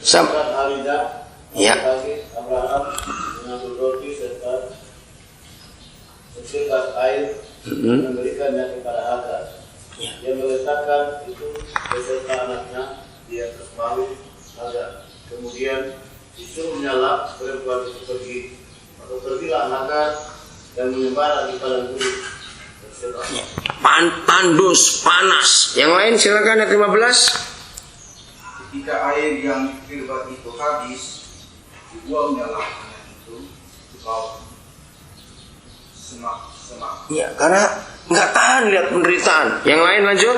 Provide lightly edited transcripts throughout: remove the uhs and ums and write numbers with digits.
harinya, Ya. pagi Abraham mengambil roti serta secercah air memberikannya kepada Hagar. Dia meletakkan itu beserta anaknya di atas bahu Hagar. Kemudian disuruhnya lah perempuan itu pergi. Maka pergilah Hagar dan menyembara di padang gurun. Tandus, panas. Yang lain silakan ayat 15. Ketika air yang di kirbat itu habis, dibuangnya lah anak itu ke bawah semak. Ya, karena nggak tahan lihat penderitaan. Yang lain lanjut.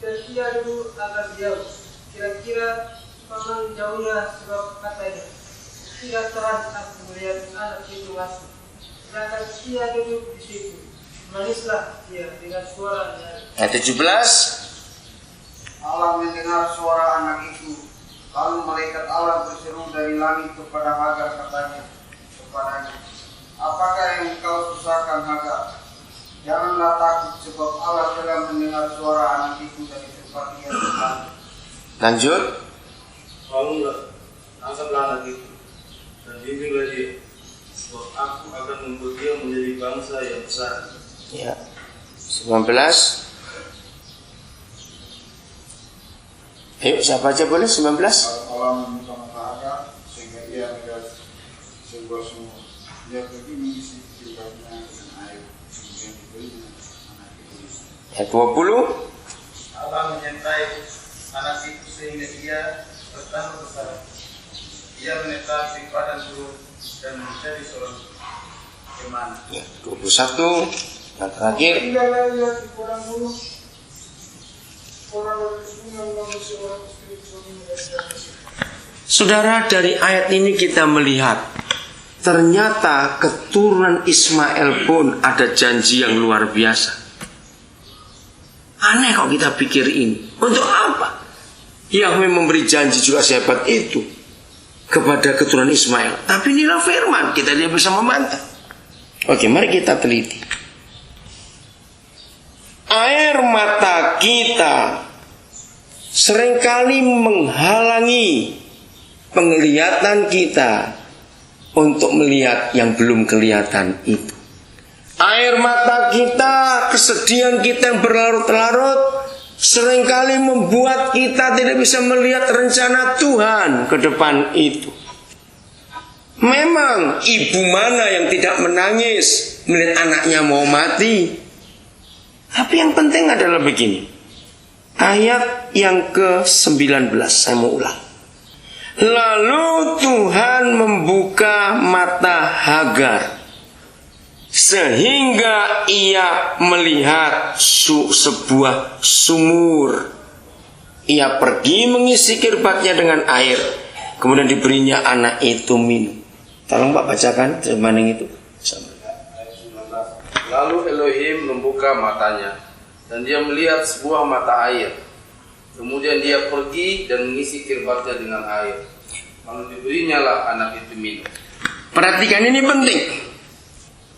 Dan ia dulu agak jauh. Kira-kira paman jauhnya sebab katanya, tidak terang aku melihat anak itu masuk. Sedangkan ia duduk di situ. Manislah dia dengan suara Ayat 17. Allah mendengar suara anak itu. Lalu malaikat Allah berseru dari langit kepada Hagar kepadanya, apakah yang kau susahkan Hagar? Janganlah takut sebab Allah telah mendengar suara anak itu dari tempat dia berada. Lanjut. Bangunlah, angkatlah anak itu dan bimbinglah dia, sebab aku akan membuat dia menjadi bangsa yang besar. Ya. 19. Ayo siapa aja boleh 19. Allah membuka mata Hagar sehingga ia melihat sebuah sumur. Dia pergi mengisi jilbabnya dengan air, kemudian diberinya anak itu. Ayat 20. Allah menyertai anak itu sehingga ia bertambah besar. Ia menetap di padang gurun dan menjadi seorang kemana. Ya, 21. Yang terakhir. tinggallah ia di padang gurun. Orang berkepungan mengambil seorang istri suami dan Saudara, dari ayat ini kita melihat ternyata keturunan Ismail pun ada janji yang luar biasa. Aneh kok kita pikir ini. Untuk apa? Yahweh memberi janji juga sehebat itu kepada keturunan Ismail. Tapi inilah firman, kita tidak bisa membantah. Oke, mari kita teliti. Air mata kita seringkali menghalangi penglihatan kita untuk melihat yang belum kelihatan itu. Air mata kita, kesedihan kita yang berlarut-larut seringkali membuat kita tidak bisa melihat rencana Tuhan ke depan itu. Memang ibu mana yang tidak menangis melihat anaknya mau mati? Tapi yang penting adalah begini. Ayat yang ke-19 saya mau ulang. Lalu Tuhan membuka mata Hagar sehingga ia melihat sebuah sumur. Ia pergi mengisi kirbatnya dengan air, kemudian diberinya anak itu minum. Tolong Pak bacakan firman yang itu. Lalu Elohim membuka matanya dan dia melihat sebuah mata air. Kemudian dia pergi dan mengisi kirbatnya dengan air. Lalu diberinya lah anak itu minum. Perhatikan, ini penting.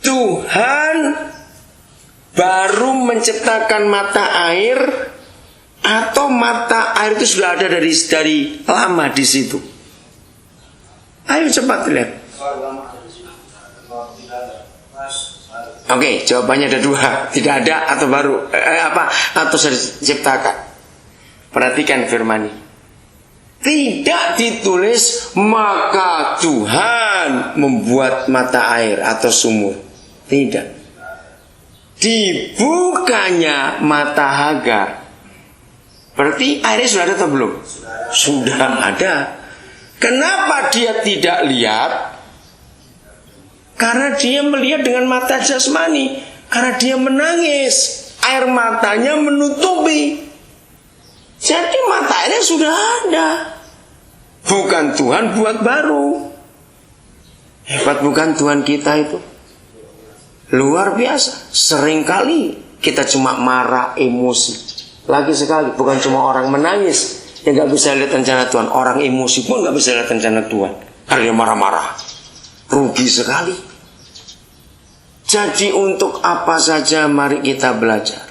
Tuhan baru menciptakan mata air atau mata air itu sudah ada dari lama di situ? Ayo cepat lihat. Oke, jawabannya ada dua, tidak ada atau baru atau sudah diciptakan. Perhatikan firman ini. Tidak ditulis maka Tuhan membuat mata air atau sumur. Tidak. Dibukanya mata Hagar. Berarti airnya sudah ada atau belum? Sudah ada. Kenapa dia tidak lihat? Karena dia melihat dengan mata jasmani. Karena dia menangis. Air matanya menutupi. Jadi mata airnya sudah ada. Bukan Tuhan buat baru. Hebat bukan Tuhan kita itu? Luar biasa. Seringkali kita cuma marah, emosi. Lagi sekali, bukan cuma orang menangis yang gak bisa lihat rencana Tuhan. Orang emosi pun gak bisa lihat rencana Tuhan. Karena dia marah-marah. Rugi sekali. Jadi untuk apa saja mari kita belajar.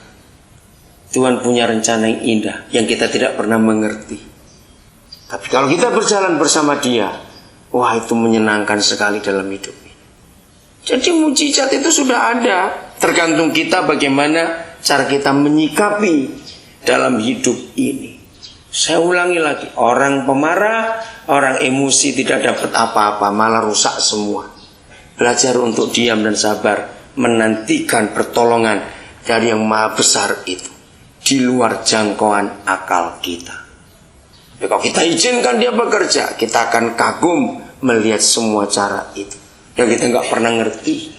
Tuhan punya rencana yang indah yang kita tidak pernah mengerti. Tapi kalau kita berjalan bersama Dia, wah itu menyenangkan sekali dalam hidup ini. Jadi mujizat itu sudah ada. Tergantung kita bagaimana cara kita menyikapi dalam hidup ini. Saya ulangi lagi, orang pemarah, orang emosi tidak dapat apa-apa, malah rusak semua. Belajar untuk diam dan sabar, menantikan pertolongan dari yang maha besar itu, di luar jangkauan akal kita. Ya, kalau kita izinkan Dia bekerja, kita akan kagum melihat semua cara itu yang kita nggak pernah ngerti.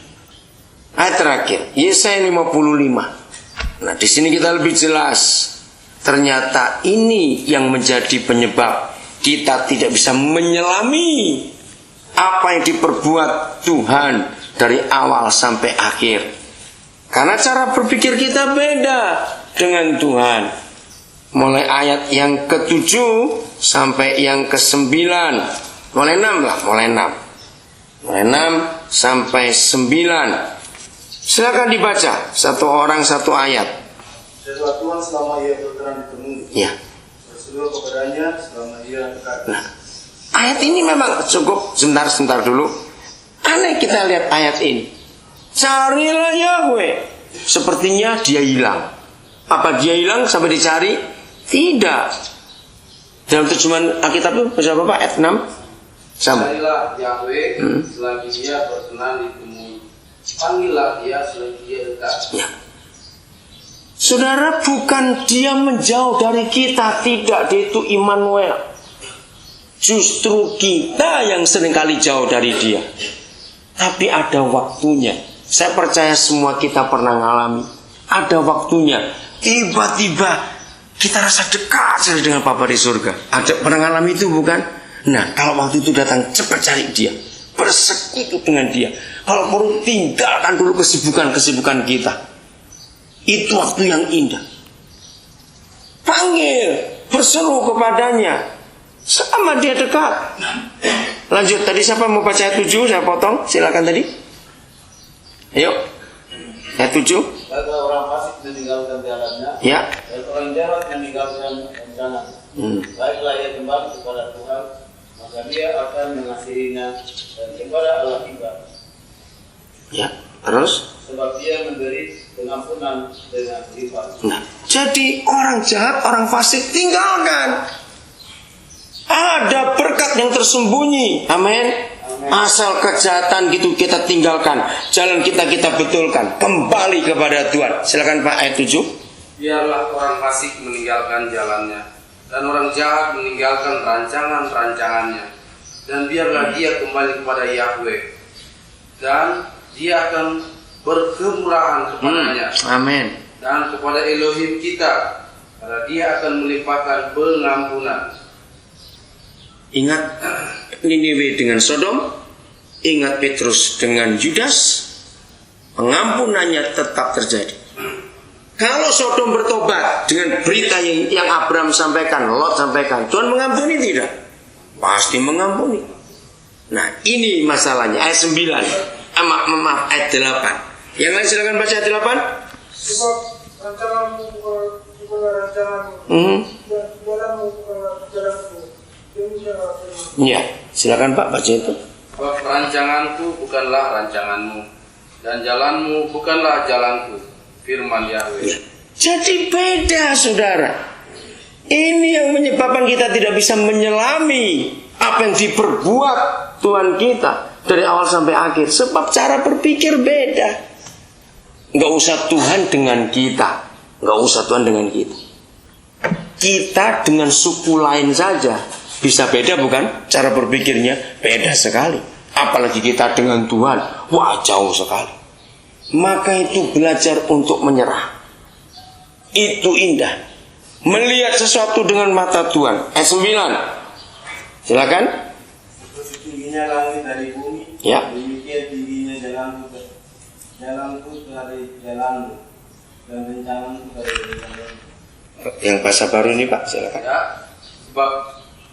Ayat terakhir, Yesaya 55. Nah, di sini kita lebih jelas. Ternyata ini yang menjadi penyebab kita tidak bisa menyelami apa yang diperbuat Tuhan dari awal sampai akhir. Karena cara berpikir kita beda dengan Tuhan. Mulai ayat yang ke-7 sampai yang ke-9. Mulai 6 lah, mulai 6 sampai 9. Silakan dibaca, satu orang satu ayat. Setelah Tuhan selama ia berkenan ditemui, Ya. berseru kepadanya selama ia dekat. Nah, ayat ini memang cukup. Sebentar dulu. Aneh kita lihat ayat ini. Carilah Yahweh. Sepertinya Dia hilang. Apa Dia hilang sampai dicari? Tidak. Dalam terjemahan Alkitab itu baca Bapak ayat 6 sama. Carilah Yahweh selagi Dia berkenan ditemui. Panggillah Dia selagi Dia dekat. Ya. Saudara, bukan Dia menjauh dari kita, tidak, Dia itu Immanuel. Justru kita yang seringkali jauh dari Dia. Tapi ada waktunya. Saya percaya semua kita pernah ngalami. Ada waktunya. Tiba-tiba kita rasa dekat sekali dengan Bapa di surga. Ada pernah ngalami itu bukan? Nah, kalau waktu itu datang, cepat cari Dia. Bersekutu dengan Dia. Kalau perlu tinggalkan dulu kesibukan kita. Itu waktu yang indah. Panggil, berseru kepadanya, sama Dia dekat. Lanjut, tadi siapa mau baca ayat 7? Saya potong, silakan tadi. Ayo, ayat 7. Maka orang fasik meninggalkan jalannya, Ya. dan orang jahat meninggalkan rencana. Baiklah ia kembali kepada Tuhan, maka Dia akan mengasihinya, dan kepada Allah kita. Ya, terus. Sebab Dia memberi pengampunan dengan lipat. Nah, jadi orang jahat, orang fasik tinggalkan. Ada berkat yang tersembunyi. Amin. Asal kejahatan gitu kita tinggalkan, jalan kita betulkan, kembali kepada Tuhan. Silakan Pak, ayat 7. Biarlah orang fasik meninggalkan jalannya, dan orang jahat meninggalkan rancangan-rancangannya. Dan biarlah dia kembali kepada Yahweh, dan Dia akan berkemurahan kepadanya. Amin. Dan kepada Elohim kita, karena Dia akan melimpahkan pengampunan. Ingat Niniwe dengan Sodom, ingat Petrus dengan Yudas, pengampunannya tetap terjadi. Kalau Sodom bertobat dengan berita yang Abraham sampaikan, Lot sampaikan, Tuhan mengampuni tidak? Pasti mengampuni. Nah, ini masalahnya ayat 9. Maaf, ayat 8. Yang lain silakan baca ayat 8. Sebab rancanganmu bukanlah rancanganmu, dan jalanmu bukanlah jalanku. Ya, silakan Pak baca itu. Sebab rancanganku bukanlah rancanganmu, dan jalanmu bukanlah jalanku. Firman Yahweh. Ya. Jadi beda, saudara. Ini yang menyebabkan kita tidak bisa menyelami apa yang diperbuat Tuhan kita dari awal sampai akhir. Sebab cara berpikir beda. Nggak usah Tuhan dengan kita. Nggak usah Tuhan dengan kita. Kita dengan suku lain saja bisa beda, bukan? Cara berpikirnya beda sekali. Apalagi kita dengan Tuhan, wah jauh sekali. Maka itu belajar untuk menyerah. Itu indah. Melihat sesuatu dengan mata Tuhan. Ayat 9. Silakan. Seperti tingginya langit dari bumi, Ya. demikian tingginya jalanku dari jalanmu, dan rencanamu dari rencanamu. Yang bahasa baru ini Pak, silakan. Ya, sebab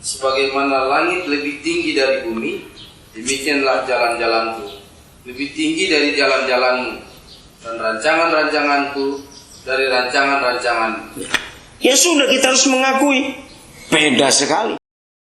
sebagaimana langit lebih tinggi dari bumi, demikianlah jalan-jalanku lebih tinggi dari jalan-jalanmu, dan rancangan-rancanganku dari rancangan-rancanganmu. Ya sudah, kita harus mengakui beda sekali.